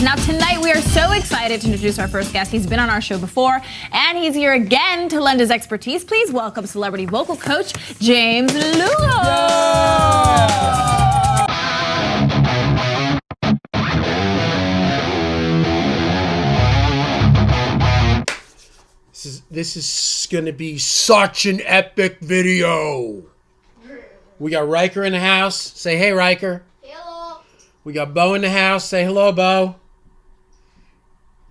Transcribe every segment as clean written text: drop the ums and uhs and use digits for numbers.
Now tonight we are so excited to introduce our first guest. He's been on our show before, and he's here again to lend his expertise. Please welcome celebrity vocal coach James Lugo. This is going to be such an epic video. We got Riker in the house. Say hey, Riker. Hello. We got Bo in the house. Say hello, Bo.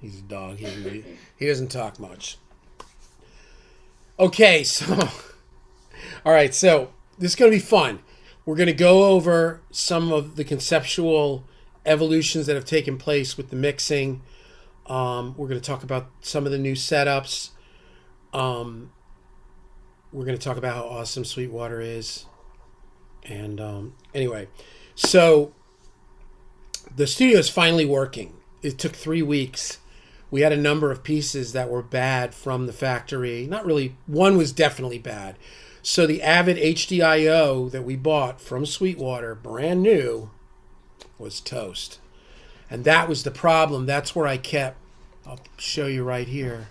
He's a dog. He doesn't talk much. Okay, so... Alright, so this is going to be fun. We're going to go over some of the conceptual evolutions that have taken place with the mixing. We're going to talk about some of the new setups. We're going to talk about how awesome Sweetwater is. And anyway, so the studio is finally working. It took 3 weeks. We had a number of pieces that were bad from the factory. Not really. One was definitely bad. So the Avid HDIO that we bought from Sweetwater, brand new, was toast. And that was the problem. That's where I kept, I'll show you right here.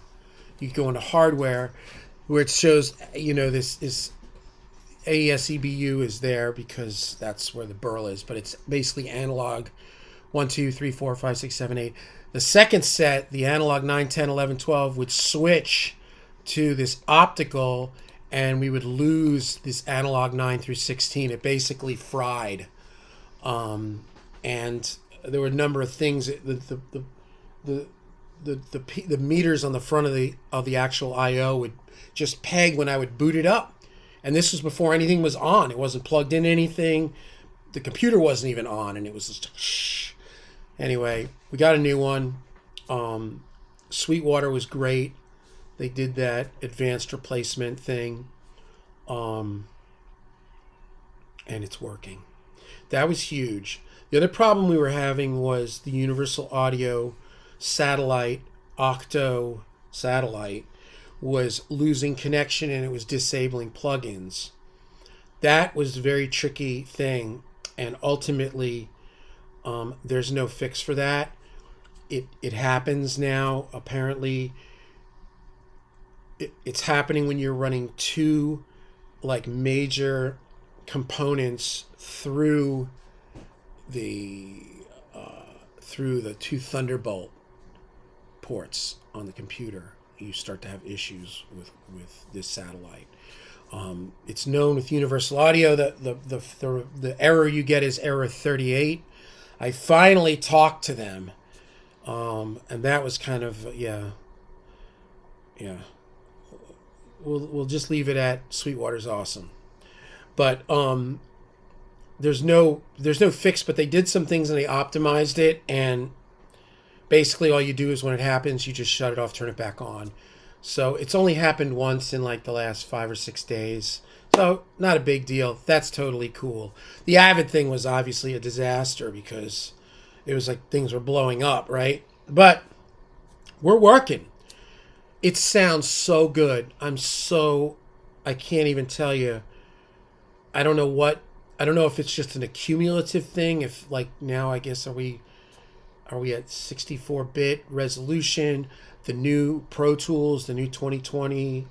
You go into hardware where it shows, you know, this is AES EBU is there because that's where the burl is, but it's basically analog 1, 2, 3, 4, 5, 6, 7, 8. The second set, the analog 9, 10, 11, 12, would switch to this optical, and we would lose this analog 9 through 16. It basically fried. And there were a number of things. The meters on the front of the actual I/O would just peg when I would boot it up, and this was before anything was on. It wasn't plugged in anything. The computer wasn't even on, and it was just shh. Anyway, we got a new one. Sweetwater was great. They did that advanced replacement thing, and it's working. That was huge. The other problem we were having was the Universal Audio satellite, Octo satellite, was losing connection, and it was disabling plugins. That was a very tricky thing, and ultimately there's no fix for that. It happens now. Apparently it's happening when you're running two like major components through the two Thunderbolt ports on the computer. You start to have issues with this satellite. It's known with Universal Audio that the error you get is error 38. I finally talked to them, and that was kind of yeah. We'll just leave it at Sweetwater's awesome, but there's no fix. But they did some things and they optimized it, and basically all you do is when it happens, you just shut it off, turn it back on. So it's only happened once in like the last 5 or 6 days. So not a big deal. That's totally cool. The Avid thing was obviously a disaster because it was like things were blowing up, right? But we're working. It sounds so good. I can't even tell you. I don't know if it's just an accumulative thing. If like now, I guess, are we at 64-bit resolution? The new Pro Tools, the new 2020,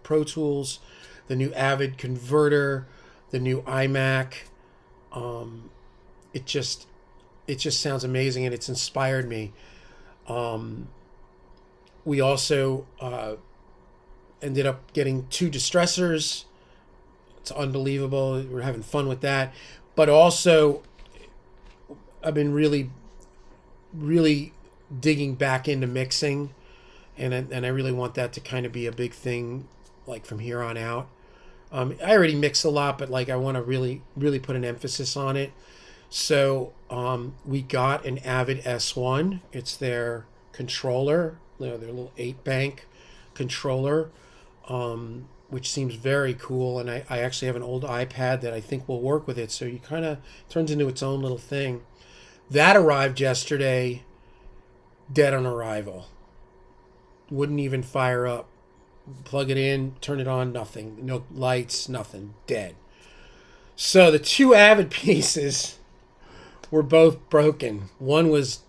Pro Tools, the new Avid converter, the new iMac. It just sounds amazing, and it's inspired me. We also ended up getting 2 distressors. It's unbelievable. We're having fun with that. But also, I've been really digging back into mixing, and I really want that to kind of be a big thing, like from here on out. I already mix a lot, but like I want to really put an emphasis on it. So we got an Avid S1. It's their controller, their little 8-bank controller, which seems very cool. And I actually have an old iPad that I think will work with it. So you kind of turns into its own little thing. That arrived yesterday, dead on arrival. Wouldn't even fire up. Plug it in, turn it on, nothing. No lights, nothing. Dead. So the 2 Avid pieces were both broken. One was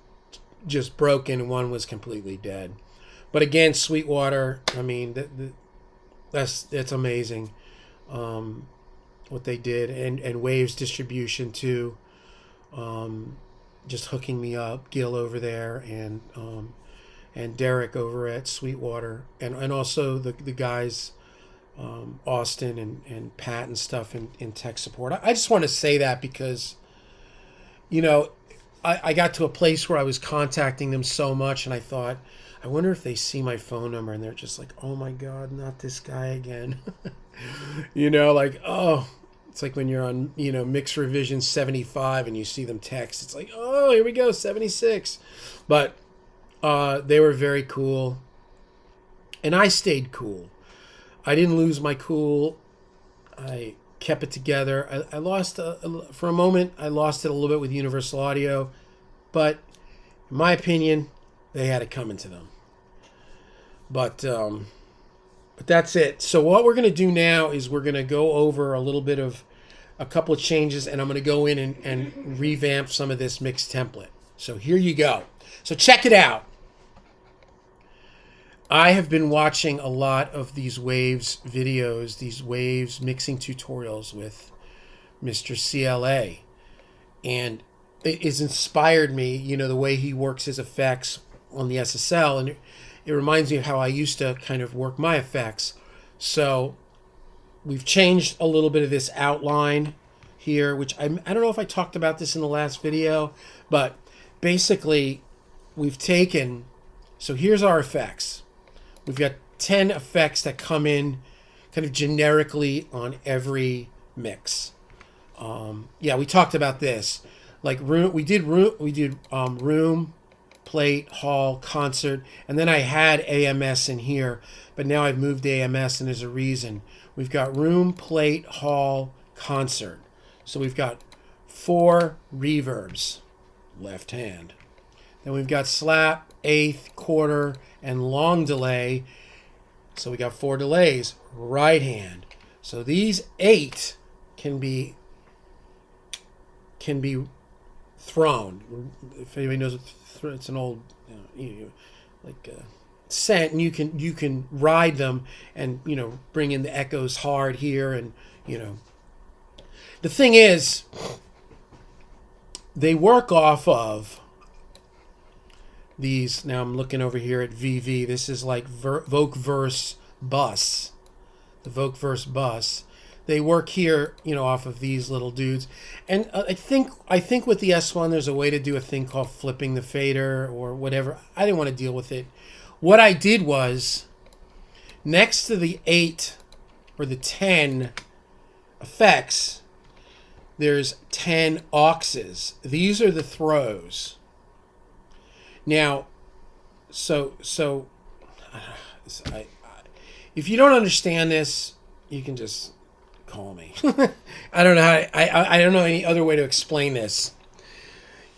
just broken and one was completely dead. But again, Sweetwater, I mean, that's amazing what they did. And Waves Distribution too, just hooking me up. Gil over there and Derek over at Sweetwater, and also the guys, Austin and Pat and stuff in tech support. I just want to say that because, you know, I got to a place where I was contacting them so much, and I thought, I wonder if they see my phone number and they're just like, oh my God, not this guy again. You know, like, oh, it's like when you're on, you know, Mix Revision 75 and you see them text. It's like, oh, here we go, 76. But they were very cool. And I stayed cool. I didn't lose my cool. I kept it together. I lost, for a moment, I lost it a little bit with Universal Audio. But in my opinion, they had it coming to them. But that's it. So what we're going to do now is we're going to go over a little bit of a couple of changes, and I'm going to go in and revamp some of this mix template. So here you go. So check it out. I have been watching a lot of these Waves videos, these Waves mixing tutorials with Mr. CLA. And it has inspired me, you know, the way he works his effects on the SSL. And it reminds me of how I used to kind of work my effects. So we've changed a little bit of this outline here, which I don't know if I talked about this in the last video, but basically we've taken, so here's our effects. We've got 10 effects that come in kind of generically on every mix. Yeah, we talked about this. Like room, we did room, plate, hall, concert, and then I had AMS in here, but now I've moved AMS, and there's a reason. We've got room, plate, hall, concert. So we've got 4 reverbs, left hand. Then we've got slap, eighth, quarter, and long delay. So we got 4 delays, right hand. So these 8 can be thrown. If anybody knows, it's an old, scent, and you can ride them and, you know, bring in the echoes hard here, and, you know, the thing is, they work off of these. Now I'm looking over here at VV. This is like Voc Verse Bus, the Voc Verse Bus. They work here, you know, off of these little dudes. And I think with the S1, there's a way to do a thing called flipping the fader or whatever. I didn't want to deal with it. What I did was, next to the 8 or the 10 effects, there's 10 auxes. These are the throws. Now, so if you don't understand this, you can just call me. I don't know I don't know any other way to explain this.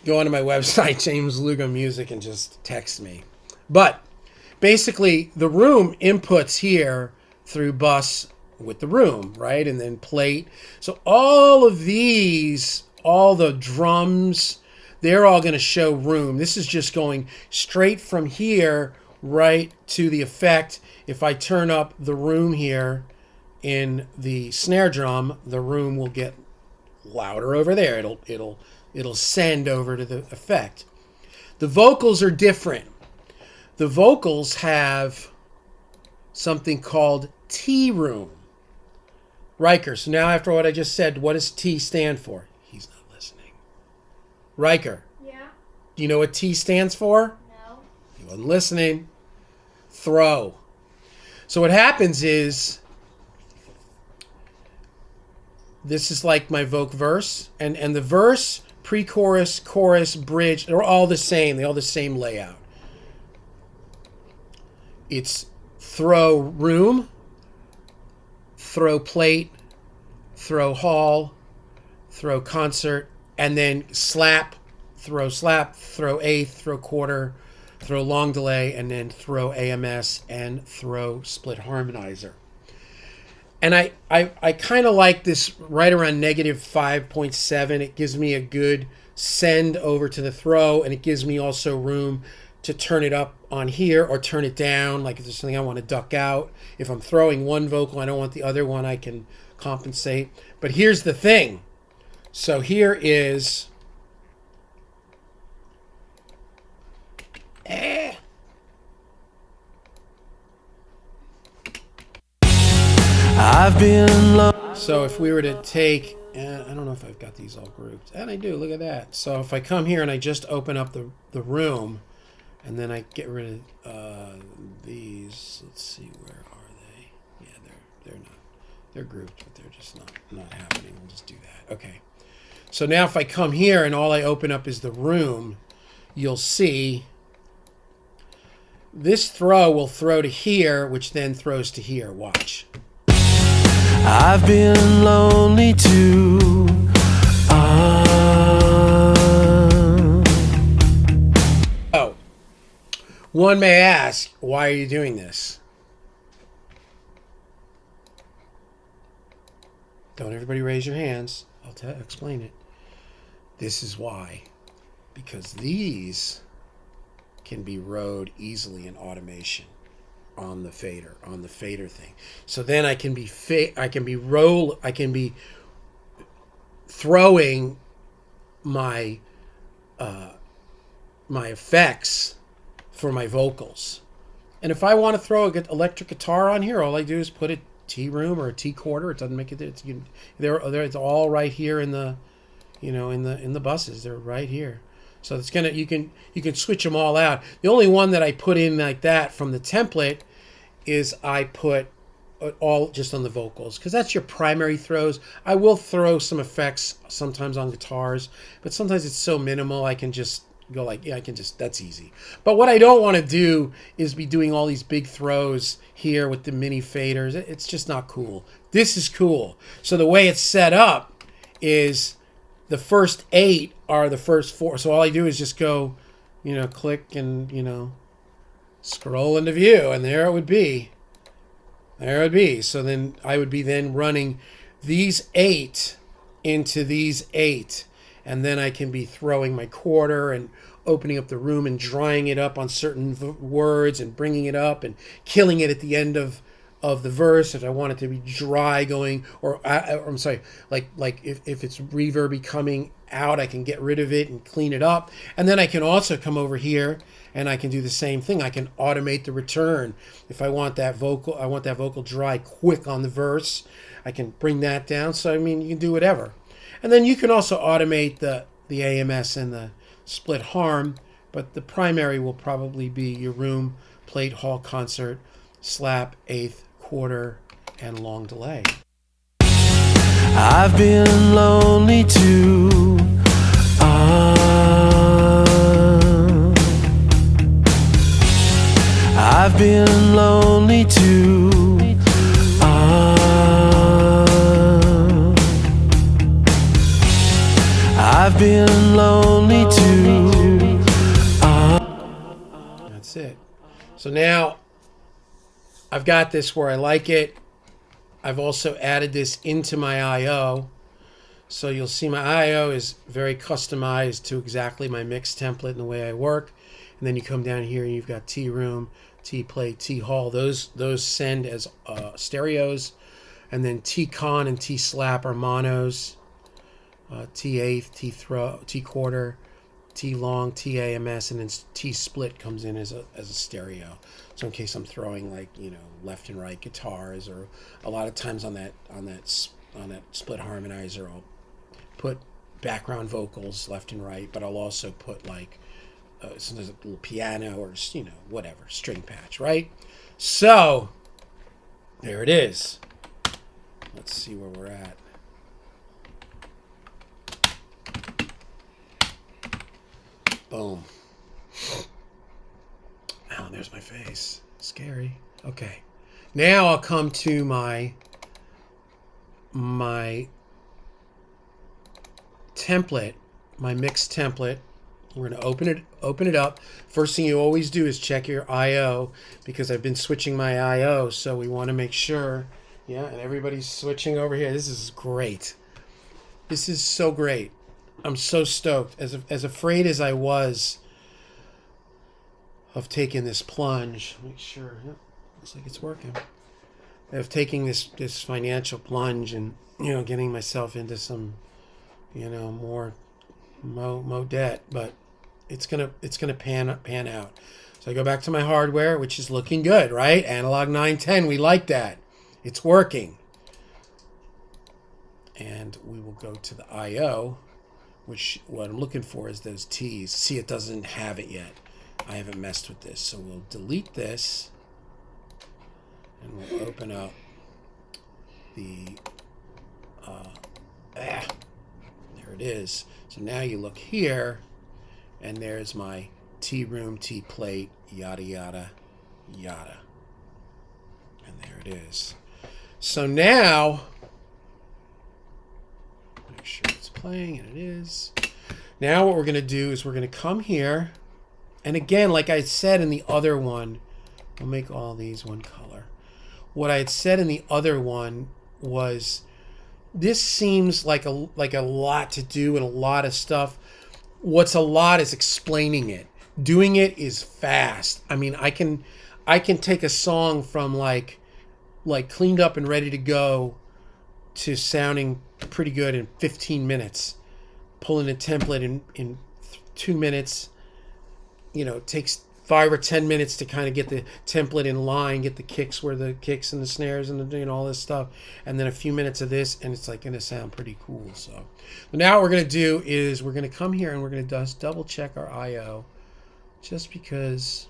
Go onto my website, James Lugo Music, and just text me. But basically, the room inputs here through bus with the room, right? And then plate. So all of these, all the drums, they're all going to show room. This is just going straight from here right to the effect. If I turn up the room here in the snare drum, the room will get louder over there. It'll send over to the effect. The vocals are different. The vocals have something called T room. Riker, so now after what I just said, what does T stand for? He's not listening. Riker. Yeah? Do you know what T stands for? No. He wasn't listening. Throw. So what happens is, this is like my Voc verse, and the verse, pre-chorus, chorus, bridge, they're all the same. They all the same layout. It's throw room, throw plate, throw hall, throw concert, and then slap, throw eighth, throw quarter, throw long delay, and then throw AMS and throw split harmonizer. And I kind of like this right around -5.7. It gives me a good send over to the throw, and it gives me also room to turn it up on here or turn it down. Like if there's something I want to duck out. If I'm throwing one vocal, I don't want the other one, I can compensate. But here's the thing. So here is... I've been So if we were to take... I don't know if I've got these all grouped. And I do, look at that. So if I come here and I just open up the room, and then I get rid of these. Let's see, where are they? Yeah, they're not. They're grouped, but they're just not happening. We'll just do that. Okay. So now if I come here and all I open up is the room, you'll see this throw will throw to here, which then throws to here. Watch. I've been lonely too. Oh, one may ask, why are you doing this? Don't everybody raise your hands. I'll explain it. This is why. Because these can be rode easily in automation on the fader thing. So then I can be throwing my my effects for my vocals. And if I want to throw an electric guitar on here, all I do is put a T room or a T quarter. It doesn't make it. It's all right here in the, in the buses. They're right here. So it's gonna you can switch them all out. The only one that I put in like that from the template is I put all just on the vocals, because that's your primary throws. I will throw some effects sometimes on guitars, but sometimes it's so minimal I can just go like, yeah, that's easy. But what I don't want to do is be doing all these big throws here with the mini faders. It's just not cool. This is cool. So the way it's set up is the first 8 are the first 4. So all I do is just go, click and, scroll into view, and there it would be. There it would be. So then I would be then running these 8 into these 8. And then I can be throwing my quarter and opening up the room and drying it up on certain words and bringing it up and killing it at the end of the verse if I want it to be dry going, or I'm sorry, like if it's reverby coming out, I can get rid of it and clean it up. And then I can also come over here and I can do the same thing. I can automate the return. If I want that vocal dry quick on the verse, I can bring that down. So you can do whatever. And then you can also automate the AMS and the split harm, but the primary will probably be your room, plate, hall, concert, slap, eighth, quarter, and long delay. I've been lonely too. I've been lonely too. I've been lonely too. That's it. So now I've got this where I like it. I've also added this into my I.O. So you'll see my I.O. is very customized to exactly my mix template and the way I work. And then you come down here and you've got T room, T plate, T hall. Those send as stereos. And then T con and T slap are monos. T eighth, T throw, T quarter, T long, T AMS, and then T split comes in as a stereo. So in case I'm throwing left and right guitars, or a lot of times on that split harmonizer, I'll put background vocals left and right, but I'll also put sometimes a little piano or whatever, string patch, right? So there it is. Let's see where we're at. Boom. Oh, there's my face. Scary. Okay. Now I'll come to my template, my mix template. We're going to open it up. First thing you always do is check your I.O. because I've been switching my I.O. So we want to make sure. Yeah, and everybody's switching over here. This is great. This is so great. I'm so stoked. As afraid as I was of taking this plunge. Make sure. Yep, looks like it's working. Of taking this financial plunge and getting myself into some more mo debt, but it's gonna pan out. So I go back to my hardware, which is looking good, right? Analog 910, we like that. It's working. And we will go to the I/O, which what I'm looking for is those T's. See, it doesn't have it yet. I haven't messed with this, so we'll delete this, and we'll open up the. There it is. So now you look here, and there's my T room, T plate, yada yada yada, and there it is. So now, make sure it's playing, and it is. Now what we're going to do is we're going to come here, and again, like I said in the other one, we'll make all these one color. What I had said in the other one was, this seems like a lot to do and a lot of stuff. What's a lot is explaining it. Doing it is fast. I mean, I can take a song from like cleaned up and ready to go to sounding pretty good in 15 minutes. Pulling a template in 2 minutes. It takes 5 or 10 minutes to kind of get the template in line, get the kicks where the kicks and the snares and all this stuff, and then a few minutes of this, and it's like going to sound pretty cool. So now what we're going to do is we're going to come here and we're going to just double check our I/O, just because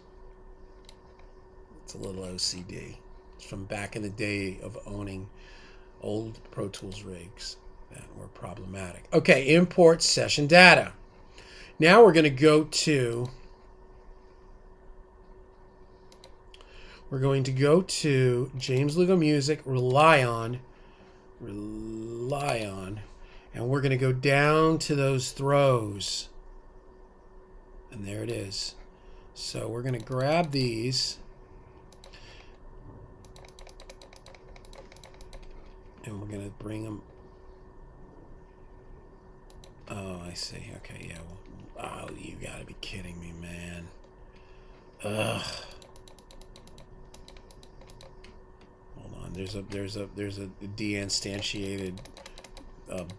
it's a little OCD. It's from back in the day of owning old Pro Tools rigs that were problematic. Okay, import session data. Now we're going to go to James Lugo Music, rely on, and we're going to go down to those throws. And there it is. So we're going to grab these, and we're going to bring them. Oh, I see. Okay, yeah. Well, oh, you got to be kidding me, man. Ugh. Hold on. There's a deinstantiated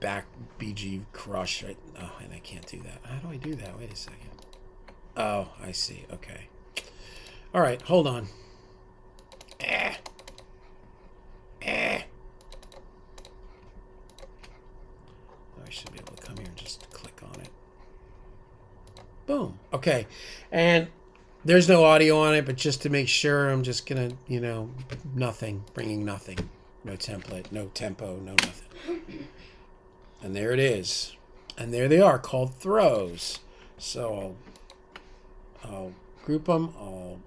back BG crush. Right? Oh, and I can't do that. How do I do that? Wait a second. Oh, I see. Okay. All right. Hold on. Oh, I should be able to come here and just click on it. Boom. Okay. And there's no audio on it, but just to make sure, I'm just going to, nothing. Bringing nothing. No template, no tempo, no nothing. And there it is. And there they are, called throws. So I'll group them. I'll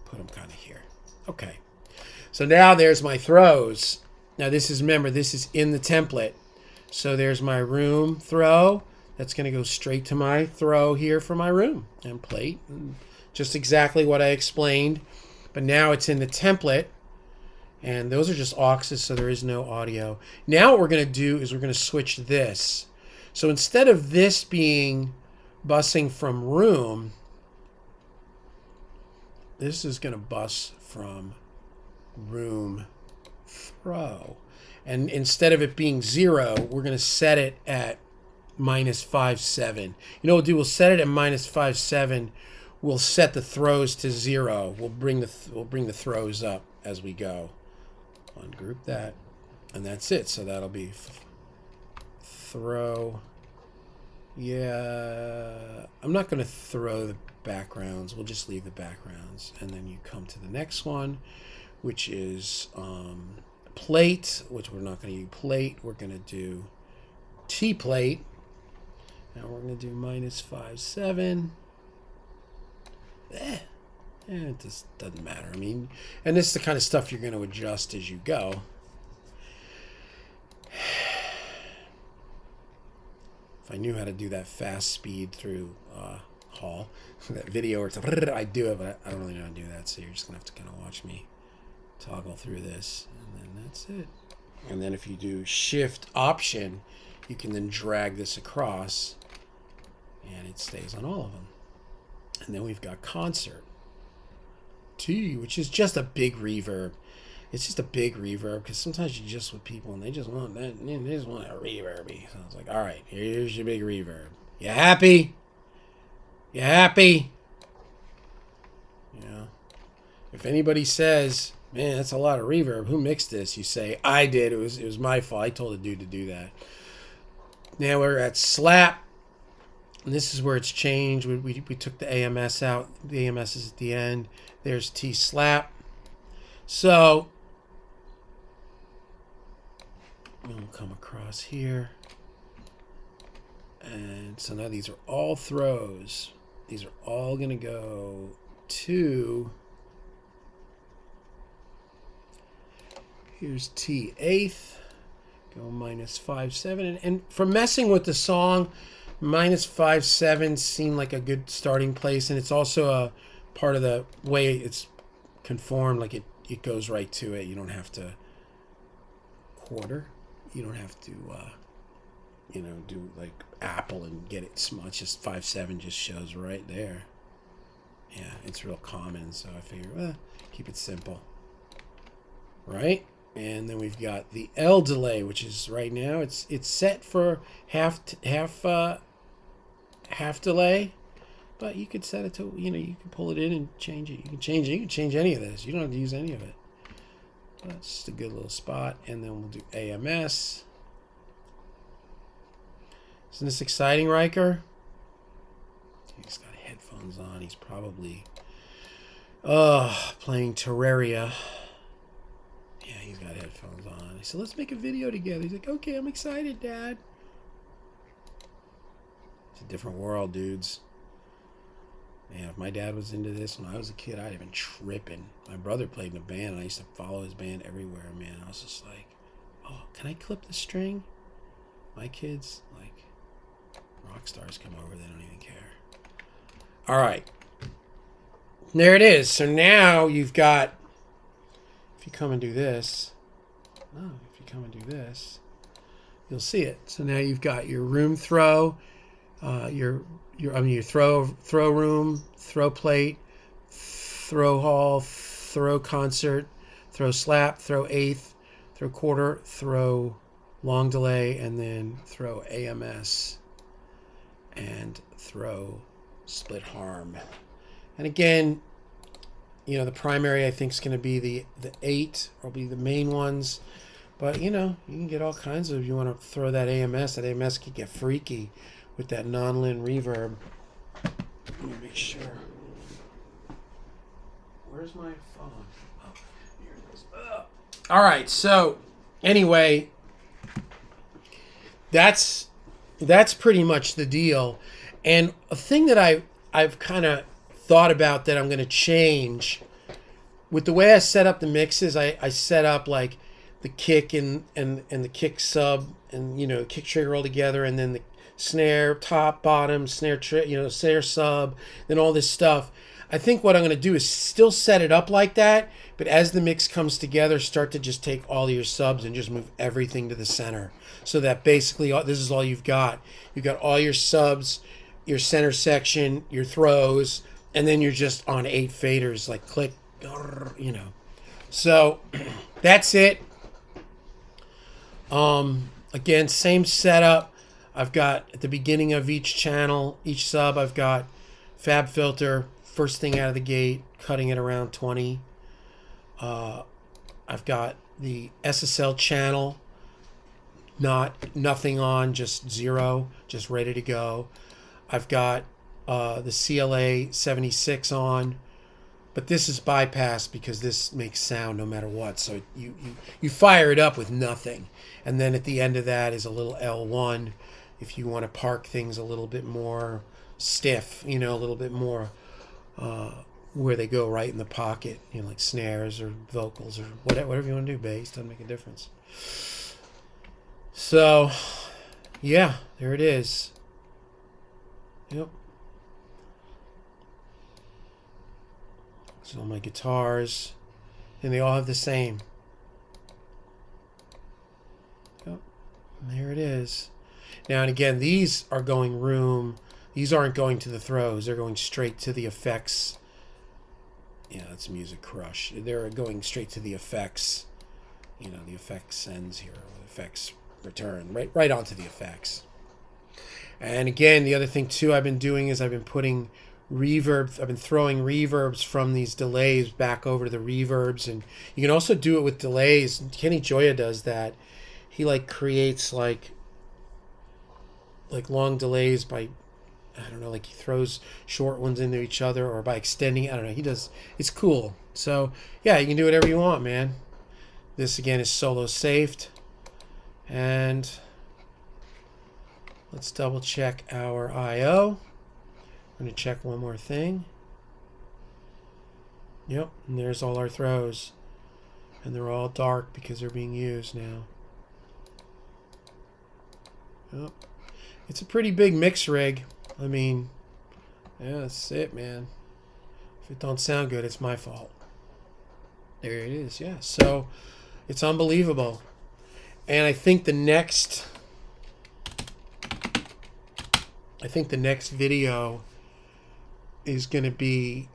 put them kind of here. Okay. So now there's my throws. Now this is, remember, this is in the template. So there's my room throw. That's going to go straight to my throw here for my room and plate. And just exactly what I explained. But now it's in the template. And those are just auxes, so there is no audio. Now what we're going to do is we're going to switch this. So instead of this being busing from room, this is going to bus from room throw. And instead of it being 0, we're going to set it at -5.7. You know what we'll do? We'll set it at -5.7. We'll set the throws to 0. We'll bring the throws up as we go. Ungroup that, and that's it. So that'll be throw. Yeah, I'm not going to throw the backgrounds. We'll just leave the backgrounds, and then you come to the next one, which is plate, which we're not going to use plate. We're going to do T plate. Now we're going to do -5.7. It just doesn't matter. I mean, and this is the kind of stuff you're going to adjust as you go. If I knew how to do that fast speed through Hall, that video, or something, I'd do it, but I don't really know how to do that. So you're just going to have to kind of watch me toggle through this, and then that's it. And then if you do Shift Option, you can then drag this across and it stays on all of them. And then we've got concert T, which is just a big reverb. It's just a big reverb because sometimes you're just with people and they just want that. They just want a reverby. So it's like, all right, here's your big reverb. You happy? You happy? You know, if anybody says, "Man, that's a lot of reverb. Who mixed this?" You say, "I did. It was my fault. I told the dude to do that." Now we're at slap. And this is where it's changed. We took the AMS out. The AMS is at the end. There's T slap. So we'll come across here. And so now these are all throws. These are all going to go to... Here's T eighth. Go -5/7. And for messing with the song, -5/7 seemed like a good starting place. And it's also a part of the way it's conformed. Like it goes right to it. You don't have to quarter. You don't have to, do like Apple and get it smudged. Just 5/7 just shows right there. Yeah, it's real common. So I figure, keep it simple. Right? And then we've got the L delay, which is right now it's set for half delay, but you could set it to you can pull it in and change it. You can change it. You can change any of this. You don't have to use any of it. But it's just a good little spot. And then we'll do AMS. Isn't this exciting, Riker? He's got headphones on. He's probably playing Terraria. Yeah, he's got headphones on. I said, let's make a video together. He's like, okay, I'm excited, Dad. It's a different world, dudes. Man, if my dad was into this when I was a kid, I'd have been tripping. My brother played in a band, and I used to follow his band everywhere, man. I was just like, oh, can I clip the string? My kids, like, rock stars come over, they don't even care. All right. There it is. So now you've got... If you come and do this, you'll see it. So now you've got your room throw, your throw room, throw plate, throw hall, throw concert, throw slap, throw eighth, throw quarter, throw long delay, and then throw AMS and throw split harm. And again, the primary I think is going to be the 8 will be the main ones. But, you can get all kinds of, if you want to throw that AMS can get freaky with that non-lin reverb. Let me make sure. Where's my phone? Oh, here it is. All right, so anyway, that's pretty much the deal. And a thing that I've kind of thought about that I'm going to change with the way I set up the mixes. I set up like the kick and the kick sub and kick trigger all together, and then the snare top bottom snare snare sub, then all this stuff. I think what I'm going to do is still set it up like that, but as the mix comes together, start to just take all your subs and just move everything to the center, so that basically this is all you've got. You've got all your subs, your center section, your throws, and then you're just on 8 faders, like click, So that's it. Again, same setup. I've got at the beginning of each channel, each sub, I've got fab filter, first thing out of the gate, cutting it around 20. I've got the SSL channel, nothing on, just 0, just ready to go. I've got the CLA 76 on, but this is bypassed because this makes sound no matter what. So you fire it up with nothing, and then at the end of that is a little L1 if you want to park things a little bit more stiff, a little bit more where they go right in the pocket, like snares or vocals or whatever you want to do. Bass doesn't make a difference. So yeah, there it is. Yep. So all my guitars, and they all have the same. Yep. And there it is. Now and again, these are going room. These aren't going to the throws. They're going straight to the effects. Yeah, that's Music Crush. They're going straight to the effects. You know, the effects sends here, or the effects return, right onto the effects. And again, the other thing too I've been doing is I've been putting reverb. I've been throwing reverbs from these delays back over to the reverbs, and you can also do it with delays. Kenny Gioia does that. He like creates like long delays by, I don't know, like he throws short ones into each other, or by extending. I don't know. He does. It's cool. So yeah, you can do whatever you want, man. This again is solo saved, and let's double check our I/O. I'm going to check one more thing. Yep, and there's all our throws. And they're all dark because they're being used now. Yep. It's a pretty big mix rig. I mean, yeah, that's it, man. If it don't sound good, it's my fault. There it is, yeah. So, it's unbelievable. And I think the next video is going to be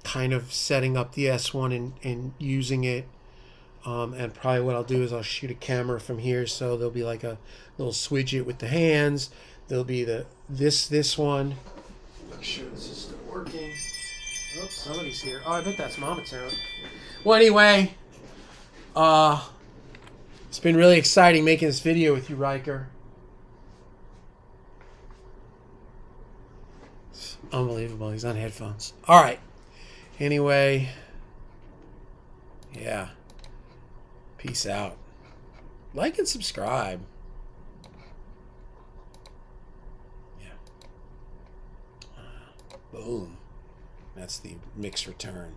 kind of setting up the S1 and using it. And probably what I'll do is I'll shoot a camera from here, so there'll be like a little swidget with the hands. There'll be this one. Make sure this is still working. Oh, somebody's here. Oh, I bet that's Mama Town. Well, anyway, it's been really exciting making this video with you, Riker. It's unbelievable. He's on headphones. All right. Anyway, yeah. Peace out. Like and subscribe. Yeah. Boom. That's the mix return.